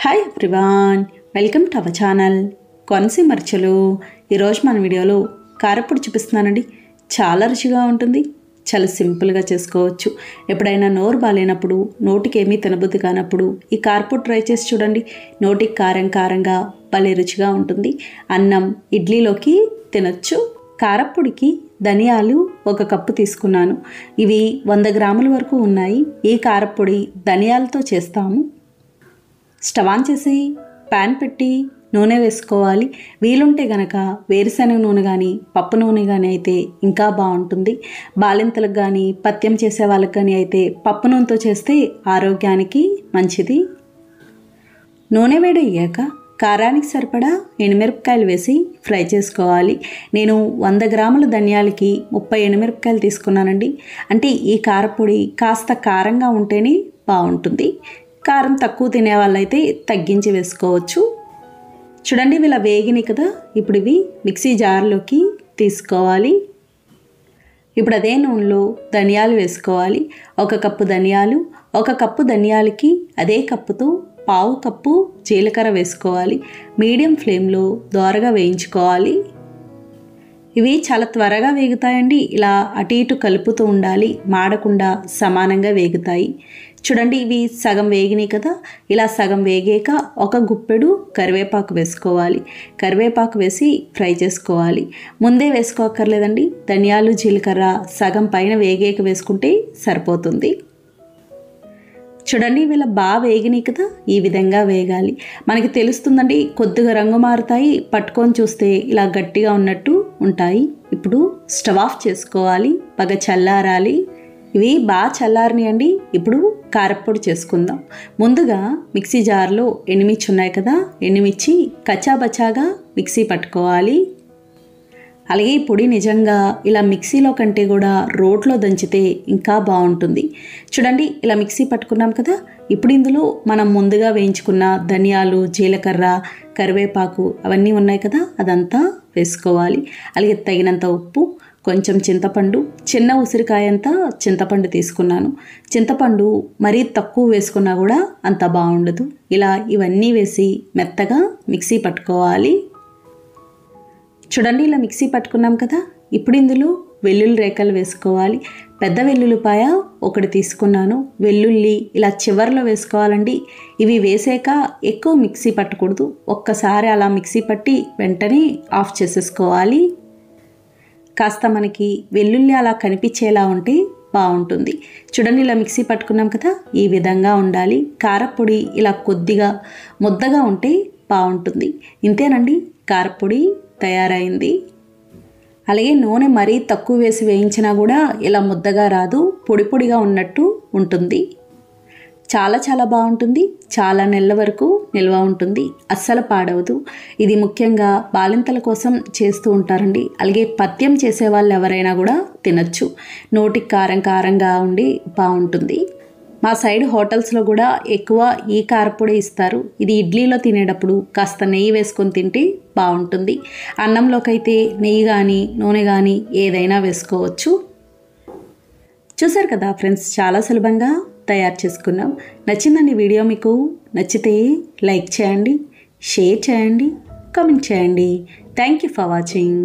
Hi everyone, welcome to our channel Konaseema రుచులు. ఈరోజు మన వీడియోలో కారప్పొడి చూపిస్తున్నానండి. చాలా రుచిగా ఉంటుంది, చాలా సింపుల్గా చేసుకోవచ్చు. ఎప్పుడైనా నోరు బాగాలేనప్పుడు, నోటికి ఏమీ తినబుద్ధి కానప్పుడు ఈ కారప్పొడి ట్రై చేసి చూడండి. నోటికి కారంగా భలే రుచిగా ఉంటుంది. అన్నం, ఇడ్లీలోకి తినొచ్చు. కారప్పొడికి ధనియాలు 1 కప్పు తీసుకున్నాను. ఇవి 100 గ్రాముల వరకు ఉన్నాయి. ఈ కారప్పొడి ధనియాలతో చేస్తాము. స్టవ్ ఆన్ చేసి ప్యాన్ పెట్టి నూనె వేసుకోవాలి. వీలుంటే గనక వేరుశనగ నూనె కానీ పప్పు నూనె కానీ అయితే ఇంకా బాగుంటుంది. బాలింతలకు కానీ పథ్యం చేసే వాళ్ళకి కానీ అయితే పప్పు నూనెతో చేస్తే ఆరోగ్యానికి మంచిది. నూనె వేడయ్యాక కారానికి సరిపడా ఎండుమిరపకాయలు వేసి ఫ్రై చేసుకోవాలి. నేను 100 గ్రాముల ధనియాలకి 30 ఎండుమిరపకాయలు తీసుకున్నానండి. అంటే ఈ కారపొడి కాస్త కారంగా ఉంటేనే బాగుంటుంది. కారం తక్కువ తినే వాళ్ళైతే తగ్గించి వేసుకోవచ్చు. చూడండి, ఇలా వేగినాయి కదా. ఇప్పుడు ఇవి మిక్సీ జార్లోకి తీసుకోవాలి. ఇప్పుడు అదే నూనెలో ధనియాలు వేసుకోవాలి. 1 కప్పు ధనియాలు, 1 కప్పు ధనియాలకి అదే కప్పుతో 1/2 కప్పు జీలకర్ర వేసుకోవాలి. మీడియం ఫ్లేమ్లో దోరగా వేయించుకోవాలి. ఇవి చాలా త్వరగా వేగుతాయండి. ఇలా అటు ఇటు కలుపుతూ ఉండాలి, మాడకుండా సమానంగా వేగుతాయి. చూడండి, ఇవి సగం వేగినాయి కదా. ఇలా సగం వేగాక 1 గుప్పెడు కరివేపాకు వేసుకోవాలి. కరివేపాకు వేసి ఫ్రై చేసుకోవాలి. ముందే వేసుకోక్కర్లేదండి. ధనియాలు, జీలకర్ర సగం పైన వేగాక వేసుకుంటే సరిపోతుంది. చూడండి, ఇలా బాగా వేగినాయి కదా. ఈ విధంగా వేగాలి. మనకి తెలుస్తుందండి, కొద్దిగా రంగు మారుతాయి. పట్టుకొని చూస్తే ఇలా గట్టిగా ఉన్నట్టు ఉంటాయి. ఇప్పుడు స్టవ్ ఆఫ్ చేసుకోవాలి. బాగా చల్లారాలి. ఇవి బాగా చల్లారినాయండి. ఇప్పుడు కారప్పొడి చేసుకుందాం. ముందుగా మిక్సీ జార్లో ఎండుమిర్చి ఉన్నాయి కదా. ఎండుమిర్చి కచ్చాబచ్చాగా మిక్సీ పట్టుకోవాలి. అలాగే ఈ పొడి నిజంగా ఇలా మిక్సీలో కంటే కూడా రోట్లో దంచితే ఇంకా బాగుంటుంది. చూడండి, ఇలా మిక్సీ పట్టుకున్నాం కదా. ఇప్పుడు ఇందులో మనం ముందుగా వేయించుకున్న ధనియాలు, జీలకర్ర, కరివేపాకు అవన్నీ ఉన్నాయి కదా, అదంతా వేసుకోవాలి. అలాగే తగినంత ఉప్పు, కొంచెం చింతపండు, చిన్న ఉసిరికాయంతా చింతపండు తీసుకున్నాను. చింతపండు మరీ తక్కువ వేసుకున్నా కూడా అంత బాగుండదు. ఇలా ఇవన్నీ వేసి మెత్తగా మిక్సీ పట్టుకోవాలి. చూడండి, ఇలా మిక్సీ పట్టుకున్నాం కదా. ఇప్పుడు ఇందులో వెల్లుల్లి రేఖలు వేసుకోవాలి. పెద్ద వెల్లుల్లిపాయ 1 తీసుకున్నాను. వెల్లుల్లి ఇలా చివర్లో వేసుకోవాలండి. ఇవి వేసాక ఎక్కువ మిక్సీ పట్టకూడదు. ఒక్కసారి అలా మిక్సీ పట్టి వెంటనే ఆఫ్ చేసేసుకోవాలి. కాస్త మనకి వెల్లుల్లి అలా కనిపించేలా ఉంటే బాగుంటుంది. చూడండి, ఇలా మిక్సీ పట్టుకున్నాం కదా. ఈ విధంగా ఉండాలి. కారప్పొడి ఇలా కొద్దిగా ముద్దగా ఉంటే బాగుంటుంది. ఇంతేనండి, కారప్పొడి తయారైంది. అలాగే నూనె మరీ తక్కువ వేసి వేయించినా కూడా ఇలా ముద్దగా రాదు, పొడి పొడిగా ఉన్నట్టు ఉంటుంది. చాలా బాగుంటుంది. చాలా నెలల వరకు నిల్వ ఉంటుంది, అస్సలు పాడవదు. ఇది ముఖ్యంగా బాలింతల కోసం చేస్తూ ఉంటారండి. అలాగే పథ్యం చేసే వాళ్ళు ఎవరైనా కూడా తినచ్చు. నోటికి కారంగా ఉండి బాగుంటుంది. మా సైడ్ హోటల్స్లో కూడా ఎక్కువ ఈ కారప్పొడి ఇస్తారు. ఇది ఇడ్లీలో తినేటప్పుడు కాస్త నెయ్యి వేసుకొని తింటే బాగుంటుంది. అన్నంలోకి అయితే నెయ్యి కానీ నూనె కానీ ఏదైనా వేసుకోవచ్చు. చూసారు కదా ఫ్రెండ్స్, చాలా సులభంగా తయారు చేసుకున్నాం. నచ్చిందండి వీడియో? మీకు నచ్చితే లైక్ చేయండి, షేర్ చేయండి, కామెంట్ చేయండి. Thank you for watching.